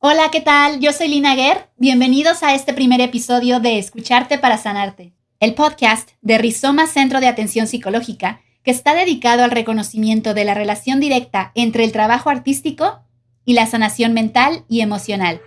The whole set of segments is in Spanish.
Hola, ¿qué tal? Yo soy Lina Guerr. Bienvenidos a este primer episodio de Escucharte para Sanarte, el podcast de Rizoma Centro de Atención Psicológica, que está dedicado al reconocimiento de la relación directa entre el trabajo artístico y la sanación mental y emocional.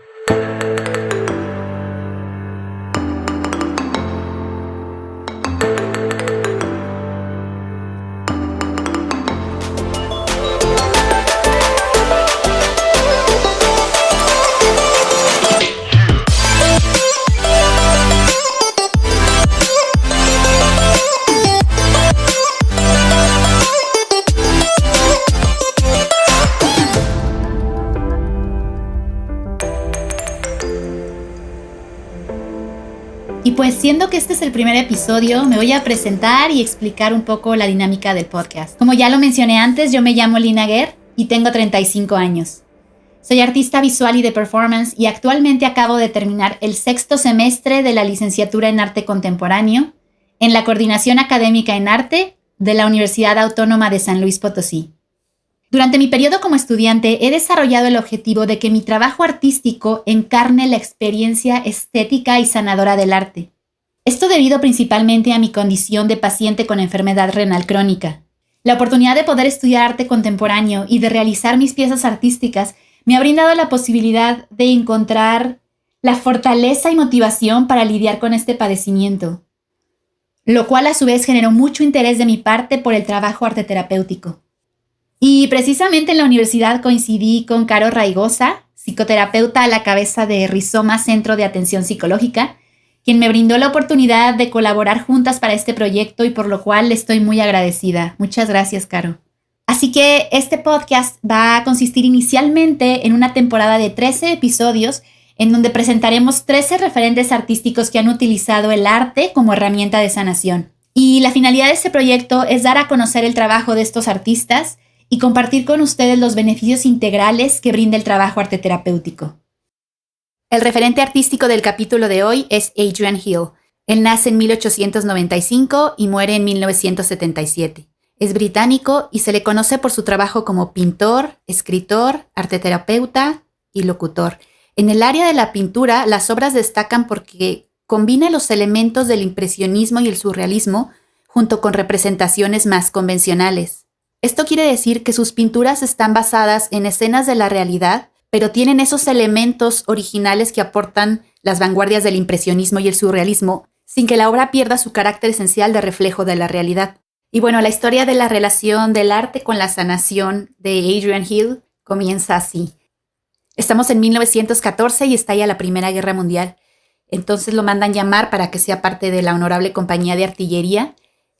Y pues siendo que este es el primer episodio, me voy a presentar y explicar un poco la dinámica del podcast. Como ya lo mencioné antes, yo me llamo Lina Guerr y tengo 35 años. Soy artista visual y de performance y actualmente acabo de terminar el 6º semestre de la licenciatura en Arte Contemporáneo en la Coordinación Académica en Arte de la Universidad Autónoma de San Luis Potosí. Durante mi periodo como estudiante he desarrollado el objetivo de que mi trabajo artístico encarne la experiencia estética y sanadora del arte. Esto debido principalmente a mi condición de paciente con enfermedad renal crónica. La oportunidad de poder estudiar arte contemporáneo y de realizar mis piezas artísticas me ha brindado la posibilidad de encontrar la fortaleza y motivación para lidiar con este padecimiento, lo cual a su vez generó mucho interés de mi parte por el trabajo arteterapéutico. Y precisamente en la universidad coincidí con Caro Raigosa, psicoterapeuta a la cabeza de Rizoma Centro de Atención Psicológica, quien me brindó la oportunidad de colaborar juntas para este proyecto y por lo cual le estoy muy agradecida. Muchas gracias, Caro. Así que este podcast va a consistir inicialmente en una temporada de 13 episodios en donde presentaremos 13 referentes artísticos que han utilizado el arte como herramienta de sanación. Y la finalidad de este proyecto es dar a conocer el trabajo de estos artistas y compartir con ustedes los beneficios integrales que brinda el trabajo arteterapéutico. El referente artístico del capítulo de hoy es Adrian Hill. Él nace en 1895 y muere en 1977. Es británico y se le conoce por su trabajo como pintor, escritor, arteterapeuta y locutor. En el área de la pintura, las obras destacan porque combina los elementos del impresionismo y el surrealismo junto con representaciones más convencionales. Esto quiere decir que sus pinturas están basadas en escenas de la realidad, pero tienen esos elementos originales que aportan las vanguardias del impresionismo y el surrealismo, sin que la obra pierda su carácter esencial de reflejo de la realidad. Y bueno, la historia de la relación del arte con la sanación de Adrian Hill comienza así. Estamos en 1914 y estalla la Primera Guerra Mundial. Entonces lo mandan llamar para que sea parte de la Honorable Compañía de Artillería,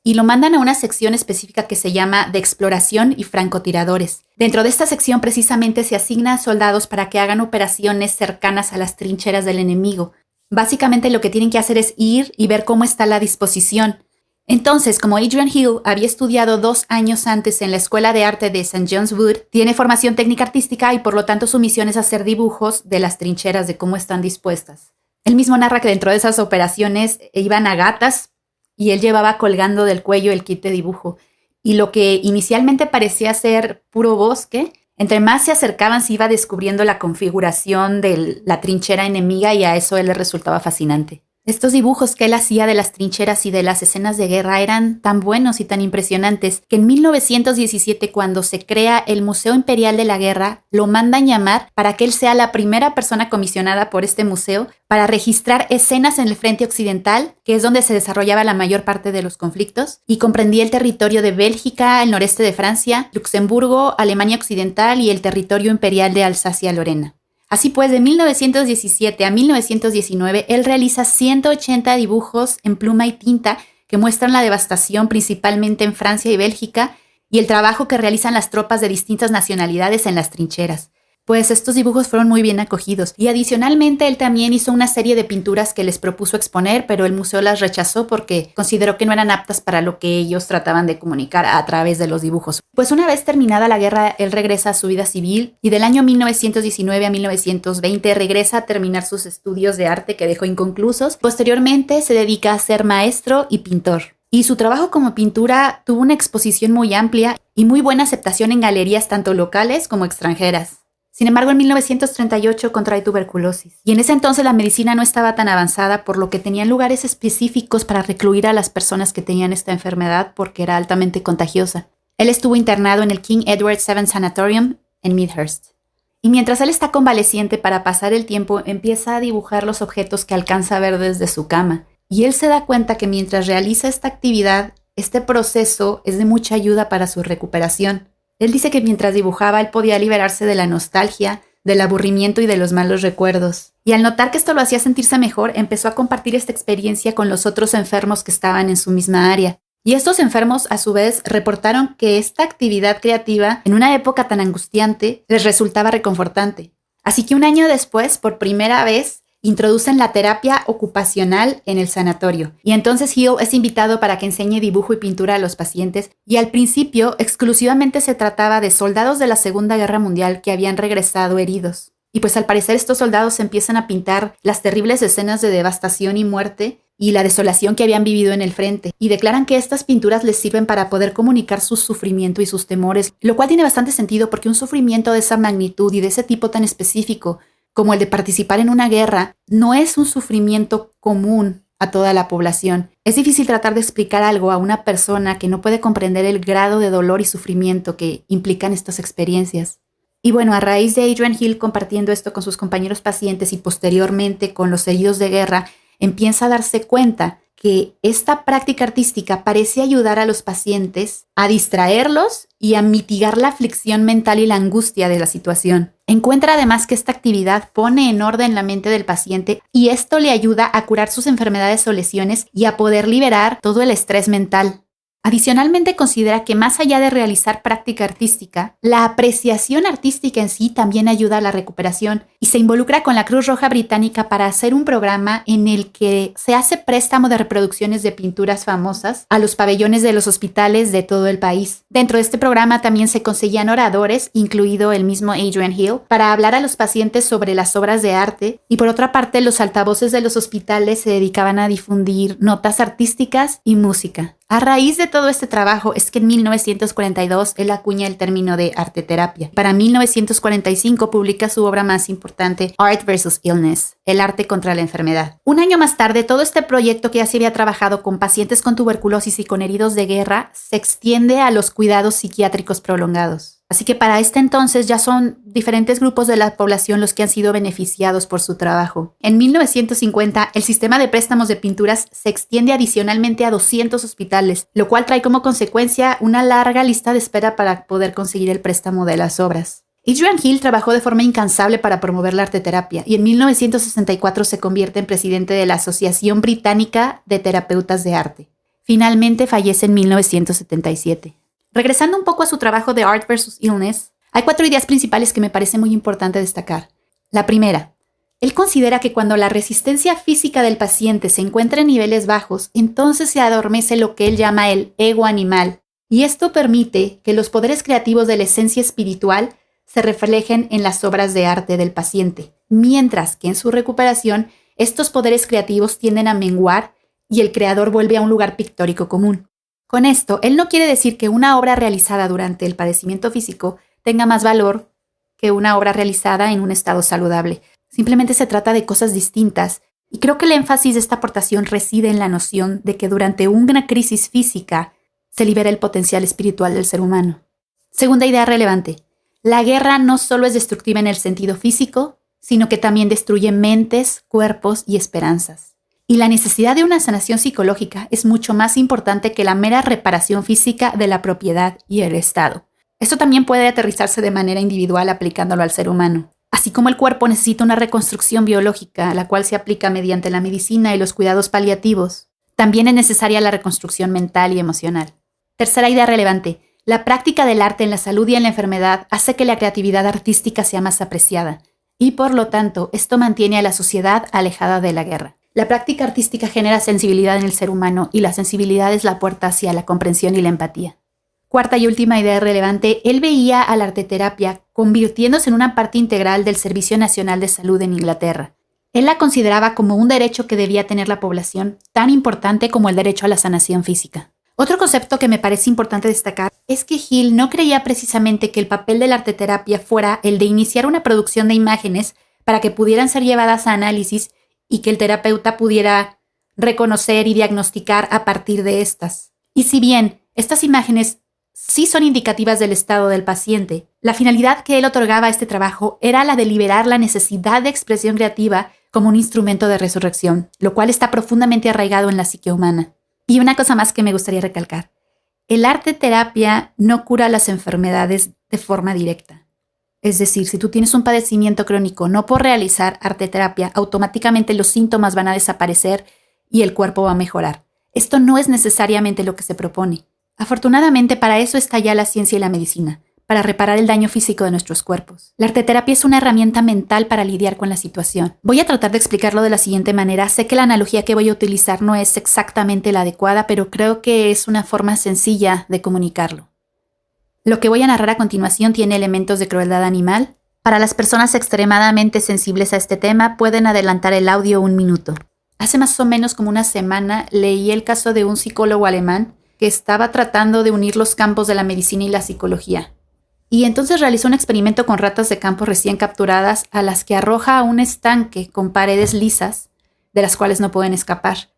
y lo mandan a una sección específica que se llama de exploración y francotiradores. Dentro de esta sección precisamente se asigna a soldados para que hagan operaciones cercanas a las trincheras del enemigo. Básicamente lo que tienen que hacer es ir y ver cómo está la disposición. Entonces, como Adrian Hill había estudiado 2 años antes en la Escuela de Arte de St. John's Wood, tiene formación técnica artística y por lo tanto su misión es hacer dibujos de las trincheras, de cómo están dispuestas. Él mismo narra que dentro de esas operaciones iban a gatas, y él llevaba colgando del cuello el kit de dibujo. Y lo que inicialmente parecía ser puro bosque, entre más se acercaban se iba descubriendo la configuración de la trinchera enemiga y a eso él le resultaba fascinante. Estos dibujos que él hacía de las trincheras y de las escenas de guerra eran tan buenos y tan impresionantes que en 1917, cuando se crea el Museo Imperial de la Guerra, lo mandan llamar para que él sea la primera persona comisionada por este museo para registrar escenas en el frente occidental, que es donde se desarrollaba la mayor parte de los conflictos, y comprendía el territorio de Bélgica, el noreste de Francia, Luxemburgo, Alemania Occidental y el territorio imperial de Alsacia-Lorena. Así pues, de 1917 a 1919, él realiza 180 dibujos en pluma y tinta que muestran la devastación principalmente en Francia y Bélgica y el trabajo que realizan las tropas de distintas nacionalidades en las trincheras. Pues estos dibujos fueron muy bien acogidos. Y adicionalmente él también hizo una serie de pinturas que les propuso exponer, pero el museo las rechazó porque consideró que no eran aptas para lo que ellos trataban de comunicar a través de los dibujos. Pues una vez terminada la guerra, él regresa a su vida civil y del año 1919 a 1920 regresa a terminar sus estudios de arte que dejó inconclusos. Posteriormente se dedica a ser maestro y pintor. Y su trabajo como pintura tuvo una exposición muy amplia y muy buena aceptación en galerías tanto locales como extranjeras. Sin embargo, en 1938 contrae tuberculosis. Y en ese entonces la medicina no estaba tan avanzada, por lo que tenían lugares específicos para recluir a las personas que tenían esta enfermedad porque era altamente contagiosa. Él estuvo internado en el King Edward VII Sanatorium en Midhurst. Y mientras él está convaleciente, para pasar el tiempo, empieza a dibujar los objetos que alcanza a ver desde su cama. Y él se da cuenta que mientras realiza esta actividad, este proceso es de mucha ayuda para su recuperación. Él dice que mientras dibujaba, él podía liberarse de la nostalgia, del aburrimiento y de los malos recuerdos. Y al notar que esto lo hacía sentirse mejor, empezó a compartir esta experiencia con los otros enfermos que estaban en su misma área. Y estos enfermos, a su vez, reportaron que esta actividad creativa, en una época tan angustiante, les resultaba reconfortante. Así que un año después, por primera vez, introducen la terapia ocupacional en el sanatorio. Y entonces Hill es invitado para que enseñe dibujo y pintura a los pacientes. Y al principio, exclusivamente se trataba de soldados de la Segunda Guerra Mundial que habían regresado heridos. Y pues al parecer estos soldados empiezan a pintar las terribles escenas de devastación y muerte y la desolación que habían vivido en el frente, y declaran que estas pinturas les sirven para poder comunicar su sufrimiento y sus temores, lo cual tiene bastante sentido porque un sufrimiento de esa magnitud y de ese tipo tan específico como el de participar en una guerra no es un sufrimiento común a toda la población. Es difícil tratar de explicar algo a una persona que no puede comprender el grado de dolor y sufrimiento que implican estas experiencias. Y bueno, a raíz de Adrian Hill compartiendo esto con sus compañeros pacientes y posteriormente con los heridos de guerra, empieza a darse cuenta que esta práctica artística parece ayudar a los pacientes a distraerlos y a mitigar la aflicción mental y la angustia de la situación. Encuentra además que esta actividad pone en orden la mente del paciente y esto le ayuda a curar sus enfermedades o lesiones y a poder liberar todo el estrés mental. Adicionalmente, considera que más allá de realizar práctica artística, la apreciación artística en sí también ayuda a la recuperación y se involucra con la Cruz Roja Británica para hacer un programa en el que se hace préstamo de reproducciones de pinturas famosas a los pabellones de los hospitales de todo el país. Dentro de este programa también se conseguían oradores, incluido el mismo Adrian Hill, para hablar a los pacientes sobre las obras de arte, y por otra parte los altavoces de los hospitales se dedicaban a difundir notas artísticas y música. A raíz de todo este trabajo es que en 1942 él acuña el término de arteterapia. Para 1945 publica su obra más importante, Art vs. Illness, el arte contra la enfermedad. Un año más tarde, todo este proyecto que ya se había trabajado con pacientes con tuberculosis y con heridos de guerra se extiende a los cuidados psiquiátricos prolongados. Así que para este entonces ya son diferentes grupos de la población los que han sido beneficiados por su trabajo. En 1950, el sistema de préstamos de pinturas se extiende adicionalmente a 200 hospitales, lo cual trae como consecuencia una larga lista de espera para poder conseguir el préstamo de las obras. Adrian Hill trabajó de forma incansable para promover la arteterapia y en 1964 se convierte en presidente de la Asociación Británica de Terapeutas de Arte. Finalmente fallece en 1977. Regresando un poco a su trabajo de Art vs. Illness, hay 4 ideas principales que me parece muy importante destacar. La primera, él considera que cuando la resistencia física del paciente se encuentra en niveles bajos, entonces se adormece lo que él llama el ego animal, y esto permite que los poderes creativos de la esencia espiritual se reflejen en las obras de arte del paciente, mientras que en su recuperación estos poderes creativos tienden a menguar y el creador vuelve a un lugar pictórico común. Con esto, él no quiere decir que una obra realizada durante el padecimiento físico tenga más valor que una obra realizada en un estado saludable. Simplemente se trata de cosas distintas, y creo que el énfasis de esta aportación reside en la noción de que durante una crisis física se libera el potencial espiritual del ser humano. Segunda idea relevante. La guerra no solo es destructiva en el sentido físico, sino que también destruye mentes, cuerpos y esperanzas. Y la necesidad de una sanación psicológica es mucho más importante que la mera reparación física de la propiedad y el Estado. Esto también puede aterrizarse de manera individual aplicándolo al ser humano. Así como el cuerpo necesita una reconstrucción biológica, la cual se aplica mediante la medicina y los cuidados paliativos, también es necesaria la reconstrucción mental y emocional. Tercera idea relevante. La práctica del arte en la salud y en la enfermedad hace que la creatividad artística sea más apreciada, y por lo tanto, esto mantiene a la sociedad alejada de la guerra. La práctica artística genera sensibilidad en el ser humano y la sensibilidad es la puerta hacia la comprensión y la empatía. Cuarta y última idea relevante, él veía a la arteterapia convirtiéndose en una parte integral del Servicio Nacional de Salud en Inglaterra. Él la consideraba como un derecho que debía tener la población, tan importante como el derecho a la sanación física. Otro concepto que me parece importante destacar es que Hill no creía precisamente que el papel de la arteterapia fuera el de iniciar una producción de imágenes para que pudieran ser llevadas a análisis y que el terapeuta pudiera reconocer y diagnosticar a partir de estas. Y si bien estas imágenes sí son indicativas del estado del paciente, la finalidad que él otorgaba a este trabajo era la de liberar la necesidad de expresión creativa como un instrumento de resurrección, lo cual está profundamente arraigado en la psique humana. Y una cosa más que me gustaría recalcar. El arte terapia no cura las enfermedades de forma directa. Es decir, si tú tienes un padecimiento crónico, no por realizar arte terapia, automáticamente los síntomas van a desaparecer y el cuerpo va a mejorar. Esto no es necesariamente lo que se propone. Afortunadamente, para eso está ya la ciencia y la medicina, para reparar el daño físico de nuestros cuerpos. La arteterapia es una herramienta mental para lidiar con la situación. Voy a tratar de explicarlo de la siguiente manera. Sé que la analogía que voy a utilizar no es exactamente la adecuada, pero creo que es una forma sencilla de comunicarlo. Lo que voy a narrar a continuación tiene elementos de crueldad animal. Para las personas extremadamente sensibles a este tema, pueden adelantar el audio 1 minuto. Hace más o menos como una semana leí el caso de un psicólogo alemán que estaba tratando de unir los campos de la medicina y la psicología. Y entonces realizó un experimento con ratas de campo recién capturadas a las que arroja a un estanque con paredes lisas, de las cuales no pueden escapar.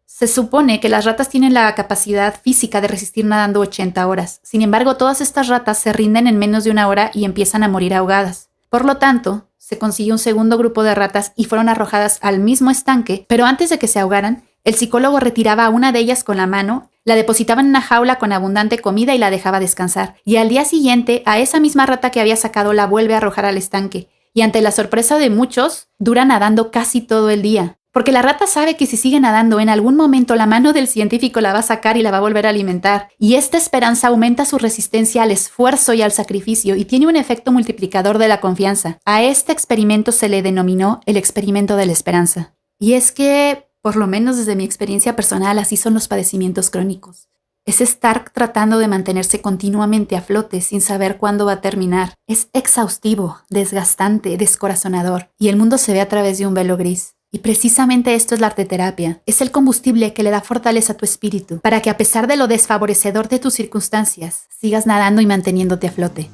Se supone que las ratas tienen la capacidad física de resistir nadando 80 horas. Sin embargo, todas estas ratas se rinden en menos de 1 hora y empiezan a morir ahogadas. Por lo tanto, se consiguió un segundo grupo de ratas y fueron arrojadas al mismo estanque, pero antes de que se ahogaran, el psicólogo retiraba a una de ellas con la mano, la depositaba en una jaula con abundante comida y la dejaba descansar. Y al día siguiente, a esa misma rata que había sacado la vuelve a arrojar al estanque. Y ante la sorpresa de muchos, dura nadando casi todo el día. Porque la rata sabe que si sigue nadando, en algún momento la mano del científico la va a sacar y la va a volver a alimentar. Y esta esperanza aumenta su resistencia al esfuerzo y al sacrificio y tiene un efecto multiplicador de la confianza. A este experimento se le denominó el experimento de la esperanza. Y es que, por lo menos desde mi experiencia personal, así son los padecimientos crónicos. Es estar tratando de mantenerse continuamente a flote sin saber cuándo va a terminar. Es exhaustivo, desgastante, descorazonador. Y el mundo se ve a través de un velo gris. Y precisamente esto es la arteterapia. Es el combustible que le da fortaleza a tu espíritu para que a pesar de lo desfavorecedor de tus circunstancias, sigas nadando y manteniéndote a flote.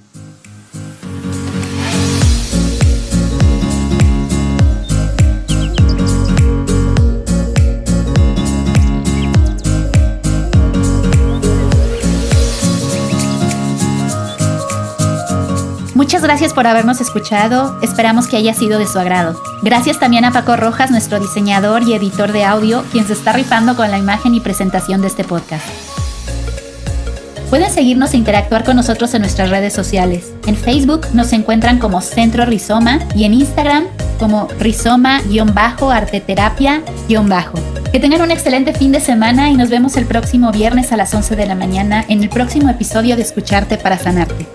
Muchas gracias por habernos escuchado, esperamos que haya sido de su agrado. Gracias también a Paco Rojas, nuestro diseñador y editor de audio, quien se está rifando con la imagen y presentación de este podcast. Pueden seguirnos e interactuar con nosotros en nuestras redes sociales. En Facebook nos encuentran como Centro Rizoma y en Instagram como rizoma_arteterapia_. Que tengan un excelente fin de semana y nos vemos el próximo viernes a las 11 de la mañana en el próximo episodio de Escucharte para Sanarte.